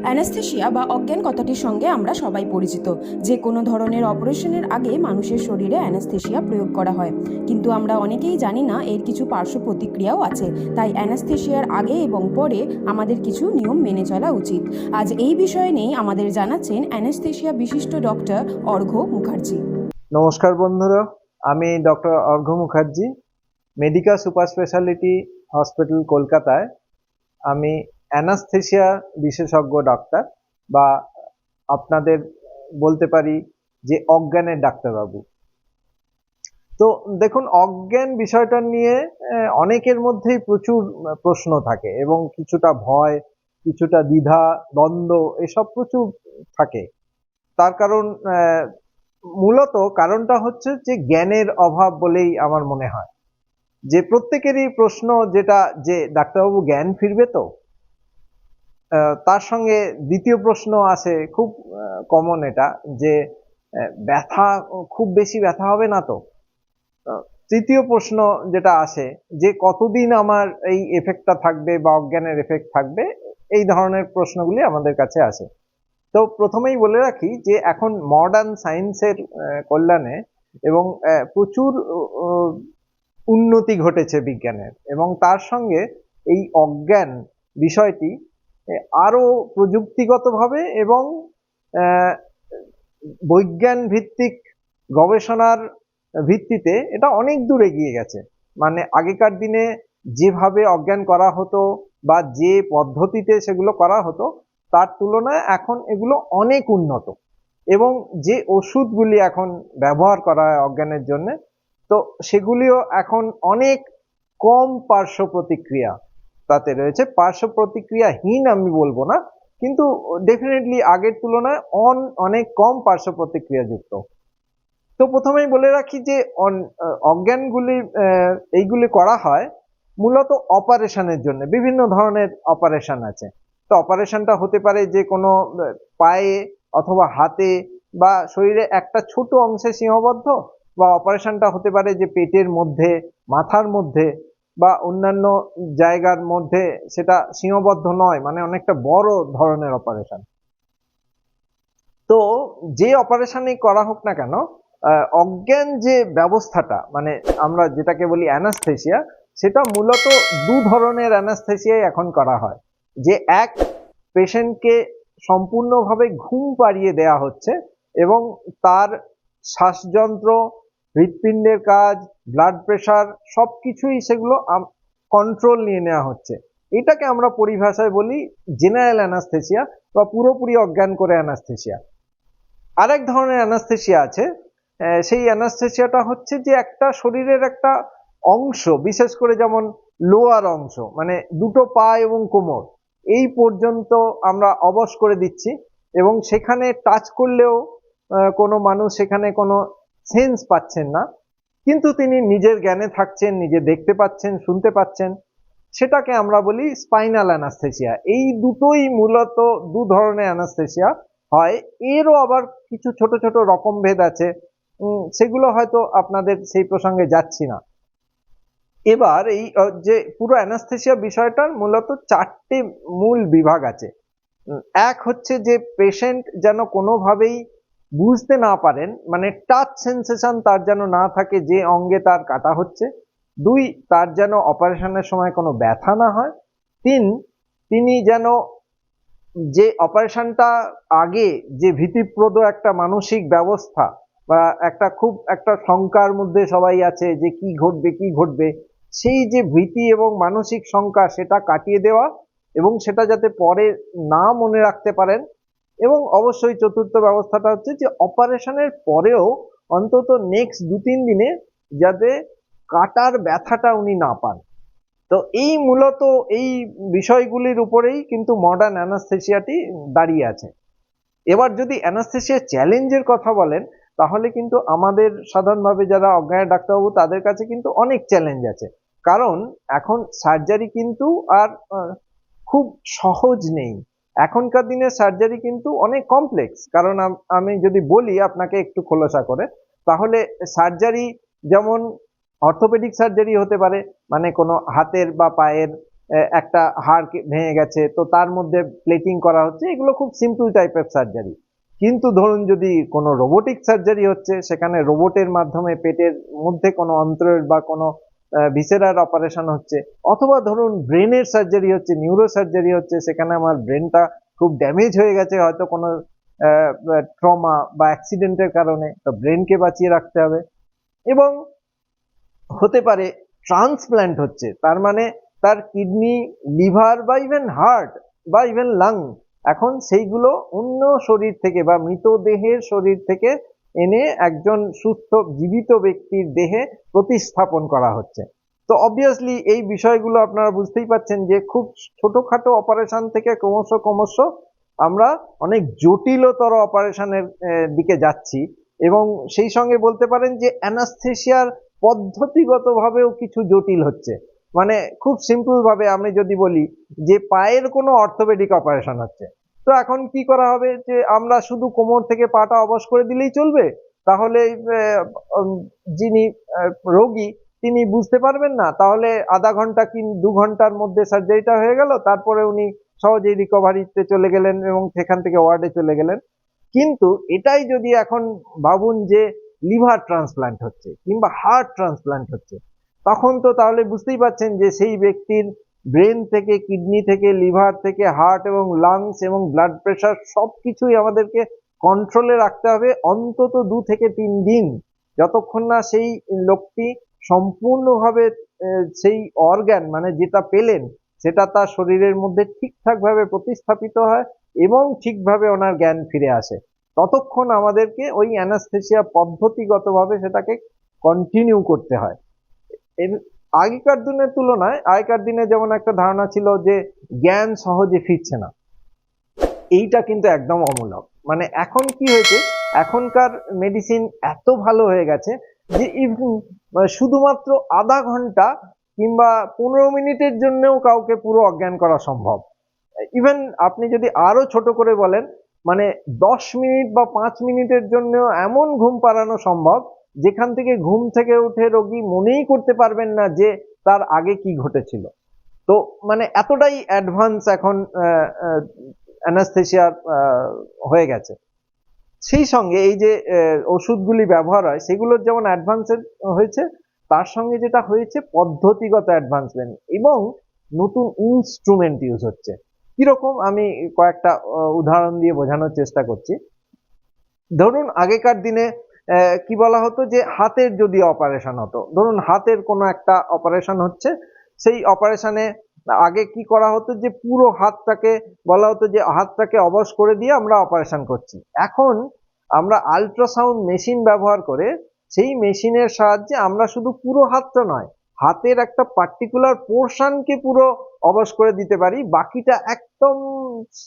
Anaesthesia বা অজ্ঞান কথাটির সঙ্গে আমরা সবাই পরিচিত। যে কোনো ধরনের অপারেশনের আগে মানুষের শরীরে অ্যানাস্থেশিয়া প্রয়োগ করা হয়, কিন্তু আমরা অনেকেই জানি না এর কিছু পার্শ্ব প্রতিক্রিয়াও আছে। তাই অ্যানাস্থেশিয়ার আগে এবং পরে আমাদের কিছু নিয়ম মেনে চলা উচিত। আজ এই বিষয় নিয়েই আমাদের জানাচ্ছেন অ্যানাস্থেশিয়া বিশিষ্ট ডক্টর অর্ঘ্য মুখার্জি। নমস্কার বন্ধুরা, আমি doctor Arghya Mukherjee, Medica super speciality hospital কলকাতায় আমি অ্যানাস্থেশিয়া বিশেষজ্ঞ ডাক্তার, বা আপনাদের বলতে পারি যে অজ্ঞানের ডাক্তারবাবু। তো দেখুন, অজ্ঞান বিষয়টা নিয়ে অনেকের মধ্যেই প্রচুর প্রশ্ন থাকে এবং কিছুটা ভয়, কিছুটা দ্বিধা, দ্বন্দ্ব এসব প্রচুর থাকে। তার কারণ মূলত কারণটা হচ্ছে যে জ্ঞানের অভাব বলেই আমার মনে হয়। যে প্রত্যেকেরই প্রশ্ন যেটা, যে ডাক্তারবাবু জ্ঞান ফিরবে তো? তার সঙ্গে দ্বিতীয় প্রশ্ন আসে, খুব কমন এটা, যে ব্যথা, খুব বেশি ব্যথা হবে না তো? তৃতীয় প্রশ্ন যেটা আসে, যে কতদিন আমার এই এফেক্টটা থাকবে বা অজ্ঞানের এফেক্ট থাকবে, এই ধরনের প্রশ্নগুলি আমাদের কাছে আসে। তো প্রথমেই বলে রাখি যে এখন মডার্ন সায়েন্সের কল্যাণে এবং প্রচুর উন্নতি ঘটেছে বিজ্ঞানের, এবং তার সঙ্গে এই অজ্ঞান বিষয়টি আরো প্রযুক্তিগতভাবে এবং বৈজ্ঞান ভিত্তিক গবেষণার ভিত্তিতে এটা অনেক দূর এগিয়ে গেছে। মানে আগেকার দিনে যেভাবে অজ্ঞান করা হতো বা যে পদ্ধতিতে সেগুলো করা হতো, তার তুলনায় এখন এগুলো অনেক উন্নত, এবং যে ওষুধগুলি এখন ব্যবহার করা হয় অজ্ঞানের জন্য, তো সেগুলিও এখন অনেক কম পার্শ্ব প্রতিক্রিয়া তাতে রয়েছে। পার্শ্ব প্রতিক্রিয়াহীন আমি বলবো না, কিন্তু ডেফিনেটলি আগের তুলনায় অনেক কম পার্শ্ব প্রতিক্রিয়া যুক্ত। তো প্রথমেই বলে রাখি যে অজ্ঞানগুলি এইগুলি করা হয় মূলত অপারেশনের জন্য। বিভিন্ন ধরনের অপারেশন আছে। তো অপারেশনটা হতে পারে যে কোনো পায়ে অথবা হাতে বা শরীরে একটা ছোট অংশে সীমাবদ্ধ, বা অপারেশনটা হতে পারে যে পেটের মধ্যে, মাথার মধ্যে বা অন্যান্য জায়গার মধ্যে, সেটা সীমাবদ্ধ নয়, মানে অনেকটা বড় ধরনের অপারেশন। তো যে অপারেশনই করা হোক না কেন, অজ্ঞান যে ব্যবস্থাটা, মানে আমরা যেটাকে বলি অ্যানাস্থেশিয়া, সেটা মূলত দু ধরনের অ্যানাস্থেশিয়াই এখন করা হয়। যে এক, পেশেন্টকে সম্পূর্ণভাবে ঘুম পাড়িয়ে দেয়া হচ্ছে এবং তার শ্বাসযন্ত্র, হৃৎপিণ্ডের কাজ, ব্লাড প্রেশার সবকিছুই সেগুলো কন্ট্রোল নিয়ে নেওয়া হচ্ছে। এটাকে আমরা পরিভাষায় বলি জেনারেল অ্যানাস্থেশিয়া বা পুরোপুরি অজ্ঞান করে অ্যানাস্থেশিয়া। আরেক ধরনের অ্যানাস্থেশিয়া আছে, সেই অ্যানাস্থেশিয়াটা হচ্ছে যে একটা শরীরের একটা অংশ, বিশেষ করে যেমন লোয়ার অংশ, মানে দুটো পা এবং কোমর, এই পর্যন্ত আমরা অবশ করে দিচ্ছি, এবং সেখানে টাচ করলেও কোনো মানুষ সেখানে কোনো সেন্স পাচ্ছেন না, কিন্তু তিনি নিজের জ্ঞানে থাকছেন, নিজে দেখতে পাচ্ছেন, শুনতে পাচ্ছেন। সেটাকে আমরা বলি স্পাইনাল অ্যানাস্থেশিয়া। এই দুটোই মূলত দু ধরনের অ্যানাস্থেশিয়া হয়। এরও আবার কিছু ছোট ছোট রকম ভেদ আছে, সেগুলো হয়তো আপনাদের সেই প্রসঙ্গে যাচ্ছি না। এবার এই যে পুরো অ্যানাস্থেশিয়া বিষয়টার মূলত চারটে মূল বিভাগ আছে। এক হচ্ছে যে পেশেন্ট যেন কোনোভাবেই বুঝতে না পারেন, মানে টাচ সেন্সেশন তার যেন না থাকে যে অঙ্গে তার কাটা হচ্ছে। দুই, তার যেন অপারেশনের সময় কোনো ব্যথা না হয়। তিন, তিনি যেন যে অপারেশনটা আগে যে ভীতিপ্রদ একটা মানসিক ব্যবস্থা বা একটা শঙ্কার মধ্যে সবাই আছে যে কি ঘটবে কি ঘটবে, সেই যে ভীতি এবং মানসিক শঙ্কা, সেটা কাটিয়ে দেওয়া এবং সেটা যাতে পরে না মনে রাখতে পারেন। এবং অবশ্যই চতুর্থ ব্যবস্থাটা হচ্ছে যে অপারেশনের পরেও অন্তত নেক্সট 2-3 দিনে যাতে কাটার ব্যথাটা উনি না পান। তো এই মূলত এই বিষয়গুলির উপরেই কিন্তু মডার্ন অ্যানাস্থেশিয়াটি দাঁড়িয়ে আছে। এবার যদি অ্যানাস্থেশিয়া চ্যালেঞ্জের কথা বলেন, তাহলে কিন্তু আমাদের সাধারণভাবে যারা অজ্ঞানের ডাক্তারবাবু, তাদের কাছে কিন্তু অনেক চ্যালেঞ্জ আছে। কারণ এখন সার্জারি কিন্তু আর খুব সহজ নেই। এখনকার দিনে সার্জারি কিন্তু অনেক কমপ্লেক্স। কারণ আমি যদি বলি আপনাকে একটু খোলাসা করে, তাহলে সার্জারি যেমন অর্থোপেডিক সার্জারি হতে পারে, মানে কোনো হাতের বা পায়ের একটা হাড় ভেঙে গেছে, তো তার মধ্যে প্লেটিং করা হচ্ছে, এগুলো খুব সিম্পল টাইপের সার্জারি। কিন্তু ধরুন যদি কোনো রোবোটিক সার্জারি হচ্ছে, সেখানে রোবটের মাধ্যমে পেটের মধ্যে কোনো অন্ত্রের বা কোনো ভিসেরার অপারেশন হচ্ছে, অথবা ধরুন ব্রেনের সার্জারি হচ্ছে, নিউরো সার্জারি হচ্ছে, সেখানে আমার ব্রেনটা খুব ড্যামেজ হয়ে গেছে হয়তো কোনো ট্রমা বা অ্যাক্সিডেন্টের কারণে, তো ব্রেনকে বাঁচিয়ে রাখতে হবে। এবং হতে পারে ট্রান্সপ্ল্যান্ট হচ্ছে, তার মানে তার কিডনি, লিভার বা ইভেন হার্ট বা ইভেন লাং, এখন সেইগুলো অন্য শরীর থেকে বা মৃতদেহের শরীর থেকে এনে একজন সুস্থ জীবিত ব্যক্তির দেহে প্রতিস্থাপন করা হচ্ছে। তো অবভিয়াসলি এই বিষয়গুলো আপনারা বুঝতেই পাচ্ছেন যে খুব ছোটখাটো অপারেশন থেকে ক্রমশ ক্রমশ আমরা অনেক জটিলতর অপারেশনের দিকে যাচ্ছি। এবং সেই সঙ্গে বলতে পারেন যে অ্যানাস্থেসিয়ার পদ্ধতিগতভাবেও কিছু জটিল হচ্ছে। মানে খুব সিম্পল ভাবে আমি যদি বলি যে পায়ের কোনো অর্থোপেডিক অপারেশন হচ্ছে, তো এখন কি করা হবে যে আমরা শুধু কোমর থেকে পাটা অবশ করে দিলেই চলবে? তাহলে যিনি রোগী তিনি বুঝতে পারবেন না, তাহলে আধা ঘন্টা কি 2 ঘন্টার মধ্যে সার্জারিটা হয়ে গেল, তারপরে উনি সহজেই রিকভারিতে চলে গেলেন এবং সেখান থেকে ওয়ার্ডে চলে গেলেন। কিন্তু এটাই যদি এখন ভাবুন যে লিভার ট্রান্সপ্ল্যান্ট হচ্ছে কিংবা হার্ট ট্রান্সপ্ল্যান্ট হচ্ছে, তখন তো তাহলে বুঝতেই পাচ্ছেন যে সেই ব্যক্তির ব্রেন থেকে, কিডনি থেকে, লিভার থেকে, হার্ট এবং লাংস এবং ব্লাড প্রেশার সবকিছুই আমাদেরকে কন্ট্রোলে রাখতে হবে অন্তত 2 থেকে 3 দিন, যতক্ষণ না সেই লোকটি সম্পূর্ণভাবে সেই অর্গান মানে যেটা পেলেন সেটা তার শরীরের মধ্যে ঠিকঠাক ভাবে প্রতিস্থাপিত হয় এবং ঠিকভাবে ওনার জ্ঞান ফিরে আসে। ততক্ষণ আমাদেরকে ওই অ্যানাস্থেসিয়া পদ্ধতিগতভাবে সেটাকে কন্টিনিউ করতে হয়। এর আগেকার দিনের তুলনায় আগেকার দিনে যেমন একটা ধারণা ছিল যে জ্ঞান সহজে ফিরছে না, এইটা কিন্তু একদম অমূলক। মানে এখন কি হয়েছে, এখনকার মেডিসিন এত ভালো হয়ে গেছে যে শুধুমাত্র আধা ঘন্টা কিংবা 15 মিনিটের জন্যও কাউকে পুরো অজ্ঞান করা সম্ভব। ইভেন আপনি যদি আরো ছোট করে বলেন, মানে 10 মিনিট বা 5 মিনিটের জন্য এমন ঘুম পাড়ানো সম্ভব যেখান থেকে ঘুম থেকে উঠে রোগী মনেই করতে পারবেন না যে তার আগে কি ঘটেছিল। তো মানে এতটাই অ্যাডভান্স এখন অ্যানাস্থেসিয়া হয়ে গেছে। সেই সঙ্গে এই যে ওষুধগুলি ব্যবহার হয় সেগুলোর যেমন অ্যাডভান্সেড হয়েছে, তার সঙ্গে যেটা হয়েছে পদ্ধতিগত অ্যাডভান্সমেন্ট এবং নতুন ইনস্ট্রুমেন্ট ইউজ হচ্ছে। কিরকম আমি কয়েকটা উদাহরণ দিয়ে বোঝানোর চেষ্টা করছি। ধরুন আগেকার দিনে কি বলা হতো যে হাতের যদি অপারেশন হতো, ধরুন হাতের কোনো একটা অপারেশন হচ্ছে, সেই অপারেশনে আগে কি করা হতো যে পুরো হাতটাকে বলা হতো যে হাতটাকে অবশ করে দিয়ে আমরা অপারেশন করছি। এখন আমরা আল্ট্রাসাউন্ড মেশিন ব্যবহার করে সেই মেশিনের সাহায্যে আমরা শুধু পুরো হাতটা নয়, হাতের একটা পার্টিকুলার পোর্শনকে পুরো অবশ করে দিতে পারি, বাকিটা একদম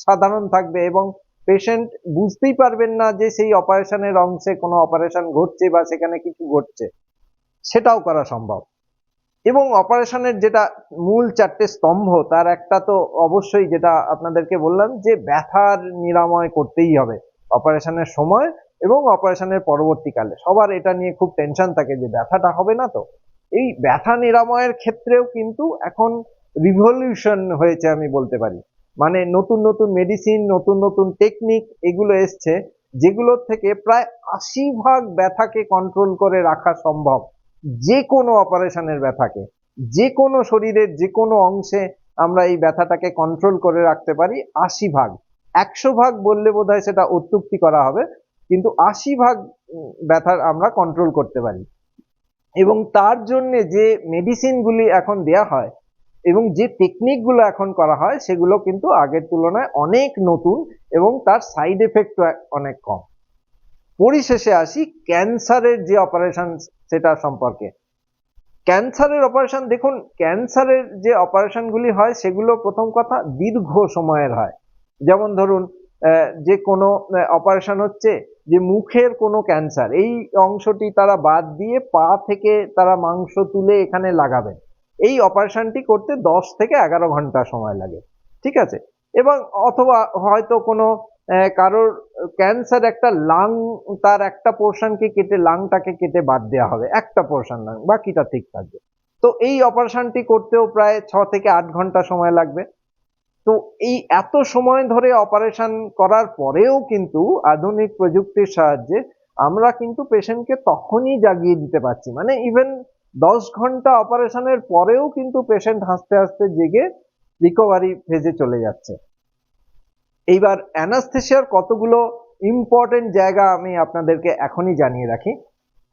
সাধারণ থাকবে এবং পেশেন্ট বুঝতেই পারবেন না যে সেই অপারেশনের অংশে কোনো অপারেশন ঘটছে বা সেখানে কিছু ঘটছে। সেটাও করা সম্ভব। এবং অপারেশনের যেটা মূল 4টে স্তম্ভ, তার একটা তো অবশ্যই যেটা আপনাদেরকে বললাম যে ব্যথার নিরাময় করতেই হবে অপারেশনের সময় এবং অপারেশনের পরবর্তীকালে। সবার এটা নিয়ে খুব টেনশন থাকে যে ব্যথাটা হবে না তো। এই ব্যথা নিরাময়ের ক্ষেত্রেও কিন্তু এখন রিভলিউশন হয়েছে আমি বলতে পারি। মানে নতুন নতুন মেডিসিন, নতুন নতুন টেকনিক এগুলো এসছে, যেগুলোর থেকে প্রায় 80% ব্যথাকে কন্ট্রোল করে রাখা সম্ভব। যে কোনো অপারেশনের ব্যথাকে, যে কোনো শরীরের যে কোনো অংশে আমরা এই ব্যথাটাকে কন্ট্রোল করে রাখতে পারি 80%। 100% বললে বোধহয় সেটা অত্যুক্তি করা হবে, কিন্তু 80% ব্যথার আমরা কন্ট্রোল করতে পারি। এবং তার জন্য যে মেডিসিনগুলি এখন দেয়া হয় এবং যে টেকনিকগুলো এখন করা হয় সেগুলো কিন্তু আগের তুলনায় অনেক নতুন এবং তার সাইড এফেক্ট অনেক কম। পরিশেষে আসি ক্যান্সারের যে অপারেশন সেটা সম্পর্কে। ক্যান্সারের অপারেশন দেখুন, ক্যান্সারের যে অপারেশনগুলি হয় সেগুলো প্রথম কথা দীর্ঘ সময়ের হয়। যেমন ধরুন যে কোনো অপারেশন হচ্ছে যে মুখের কোনো ক্যান্সার, এই অংশটি তারা বাদ দিয়ে পা থেকে তারা মাংস তুলে এখানে লাগাবেন, এই অপারেশনটি করতে 10 থেকে 11 ঘন্টা সময় লাগে, ঠিক আছে। এবং অথবা হয়তো কোনো কারোর ক্যান্সার একটা লাং, তার একটা পোর্শনকে কেটে লাংটাকে কেটে বাদ দেওয়া হবে, একটা পোর্শন লাং, বাকিটা ঠিক থাকবে। তো তো এই অপারেশনটি করতেও প্রায় 6 থেকে 8 ঘন্টা সময় লাগবে। তো এই এত সময় ধরে অপারেশন করার পরেও কিন্তু আধুনিক প্রযুক্তির সাহায্যে আমরা কিন্তু পেশেন্টকে তখনই জাগিয়ে দিতে পারছি, মানে ইভেন 10 ঘন্টা অপারেশনের পরেও কিন্তু পেশেন্ট হাসতে হাসতে জেগে রিকভারি ফেজে চলে যাচ্ছে। এইবার অ্যানাস্থেসিয়ার কতগুলো ইম্পর্টেন্ট জায়গা আমি আপনাদেরকে এখনই জানিয়ে রাখি।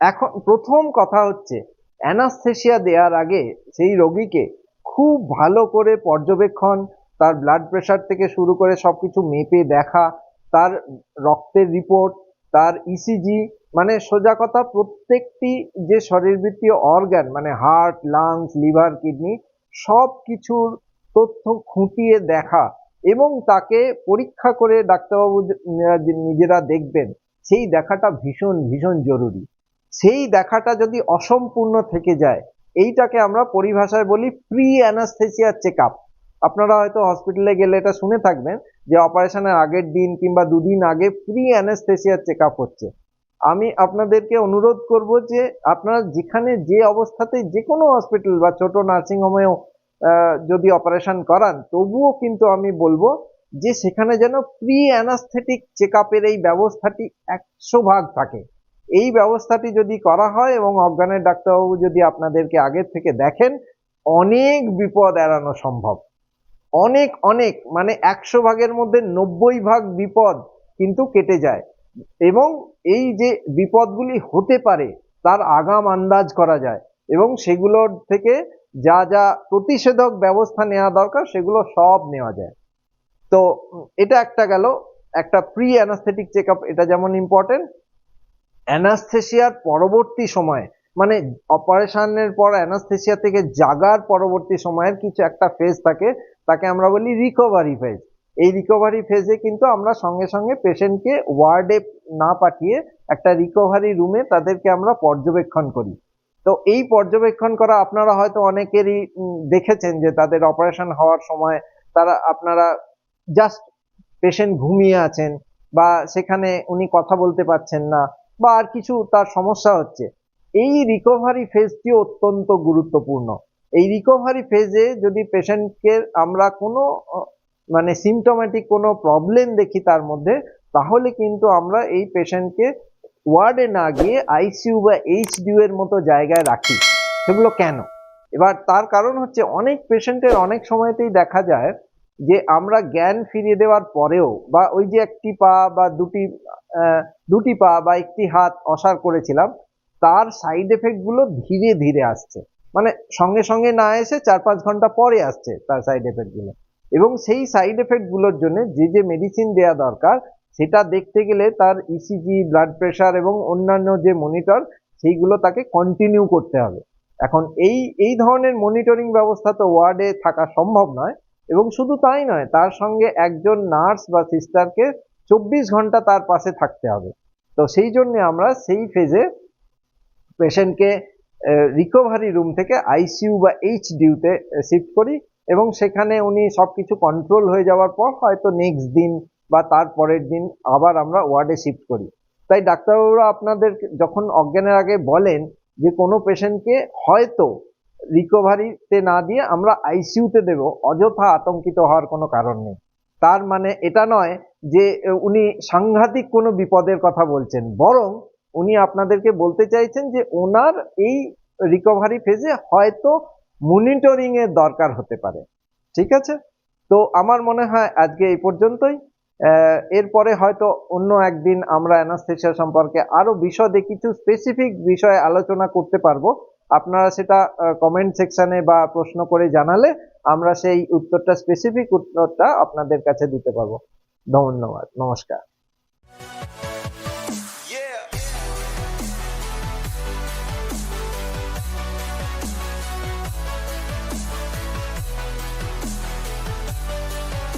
এখন প্রথম কথা হচ্ছে, অ্যানাস্থেসিয়া দেওয়ার আগে সেই রোগীকে খুব ভালো করে পর্যবেক্ষণ, তার ব্লাড প্রেশার থেকে শুরু করে সবকিছু মেপে দেখা, তার রক্তের রিপোর্ট, তার ইসিজি, মানে সোজা কথা প্রত্যেকটি যে শরীরবৃত্তীয় অর্গান মানে হার্ট, লাংস, লিভার, কিডনি সব কিছুর তথ্য খুঁটিয়ে দেখা এবং তাকে পরীক্ষা করে ডাক্তারবাবু নিজেরা দেখবেন, সেই দেখাটা ভীষণ ভীষণ জরুরি। সেই দেখাটা যদি অসম্পূর্ণ থেকে যায়, এইটাকে আমরা পরিভাষায় বলি প্রি অ্যানাস্থেসিয়া চেক আপ। আপনারা হয়তো হসপিটালে গেলে এটা শুনে থাকবেন যে অপারেশনের আগের দিন কিংবা 2 দিন আগে প্রি অ্যানাস্থেসিয়া চেক আপ হচ্ছে। আমি আপনাদেরকে অনুরোধ করব যে আপনারা যেখানে যে অবস্থাতে যে কোনো হসপিটাল বা ছোট নার্সিং হোমেও যদি অপারেশন করান, তবুও কিন্তু আমি বলবো যে সেখানে যেন প্রি অ্যানাস্থেটিক চেক আপের এই ব্যবস্থাটি 100% থাকে। এই ব্যবস্থাটি যদি করা হয় এবং অজ্ঞানের ডাক্তারবাবু যদি আপনাদেরকে আগের থেকে দেখেন, অনেক বিপদ এড়ানো সম্ভব। অনেক অনেক মানে 100 ভাগের মধ্যে 90 ভাগ বিপদ কিন্তু কেটে যায় এবং এই যে বিপদগুলি হতে পারে তার আগাম আন্দাজ করা যায় এবং সেগুলোর থেকে যা যা প্রতিষেধক ব্যবস্থা নেওয়া দরকার সেগুলো সব নেওয়া যায়। তো এটা একটা গেল, একটা প্রি অ্যানাস্থেটিক চেক আপ, এটা যেমন ইম্পর্টেন্ট। অ্যানাস্থেসিয়ার পরবর্তী সময়ে মানে অপারেশনের পর অ্যানাস্থেসিয়া থেকে জাগার পরবর্তী সময়ের কিছু একটা ফেজ থাকে, তাকে আমরা বলি রিকভারি ফেজ। এই রিকভারি ফেজে কিন্তু আমরা সঙ্গে সঙ্গে পেশেন্টকে ওয়ার্ডে না পাঠিয়ে একটা রিকভারি রুমে তাদেরকে আমরা পর্যবেক্ষণ করি। তো এই পর্যবেক্ষণ করা আপনারা হয়তো অনেকেরই দেখেছেন যে তাদের অপারেশন হওয়ার সময় আপনারা জাস্ট পেশেন্ট ঘুমিয়ে আছেন বা সেখানে উনি কথা বলতে পারছেন না বা আর কিছু তার সমস্যা হচ্ছে। এই রিকভারি ফেজটি অত্যন্ত গুরুত্বপূর্ণ। এই রিকভারি ফেজে যদি পেশেন্টকে আমরা কোনো মানে সিমটোম্যাটিক কোনো প্রবলেম দেখি তার মধ্যে, তাহলে কিন্তু আমরা এই পেশেন্টকে ওয়ার্ডে না গিয়ে আইসিইউ বা এইচডিইউ এর মতো জায়গায় রাখি। সেগুলো কেন? এবার তার কারণ হচ্ছে অনেক পেশেন্টের অনেক সময়তেই দেখা যায় যে আমরা জ্ঞান ফিরিয়ে দেওয়ার পরেও বা ওই যে একটি পা বা দুটি পা বা একটি হাত অসাড় করেছিলাম, তার সাইড এফেক্ট গুলো ধীরে ধীরে আসছে, মানে সঙ্গে সঙ্গে না এসে 4-5 ঘন্টা পরে আসছে তার সাইড এফেক্ট গুলো। এবং সেই সাইড এফেক্ট গুলোর জন্য যে যে মেডিসিন দেওয়া দরকার সেটা দেখতে গেলে তার ইসিজি, ব্লাড প্রেশার এবং অন্যান্য যে মনিটর সেইগুলো তাকে কন্টিনিউ করতে হবে। এখন এই ধরনের মনিটরিং ব্যবস্থা তো ওয়ার্ডে থাকা সম্ভব নয় এবং শুধু তাই নয়, তার সঙ্গে একজন নার্স বা সিস্টারকে 24 ঘন্টা তার পাশে থাকতে হবে। তো সেই জন্য আমরা সেই ফেজে পেশেন্টকে রিকভারি রুম থেকে আইসিইউ বা এইচডিইউ তে শিফট করি এবং সেখানে উনি সবকিছু কন্ট্রোল হয়ে যাওয়ার পর হয়তো নেক্সট দিন বা তার পরের দিন আবার আমরা ওয়ার্ডে শিফট করি। তাই ডাক্তারবাবুরা আপনাদের যখন অজ্ঞানের আগে বলেন যে কোনো পেশেন্টকে হয়তো রিকভারিতে না দিয়ে আমরা আইসিইউতে দেব, অযথা আতঙ্কিত হওয়ার কোনো কারণ নেই। তার মানে এটা নয় যে উনি সাংঘাতিক কোনো বিপদের কথা বলছেন, বরং উনি আপনাদেরকে বলতে চাইছেন যে ওনার এই রিকভারি ফেজে হয়তো মনিটরিং এর দরকার হতে পারে। ঠিক আছে? তো আমার মনে হয় আজকে এই পর্যন্তই। এরপরে হয়তো অন্য একদিন আমরা অ্যানাস্থেসিয়া সম্পর্কে আরো বিশদে কিছু স্পেসিফিক বিষয়ে আলোচনা করতে পারবো। আপনারা সেটা কমেন্ট সেকশনে বা প্রশ্ন করে জানালে আমরা সেই স্পেসিফিক উত্তরটা আপনাদের কাছে দিতে পারবো। ধন্যবাদ, নমস্কার।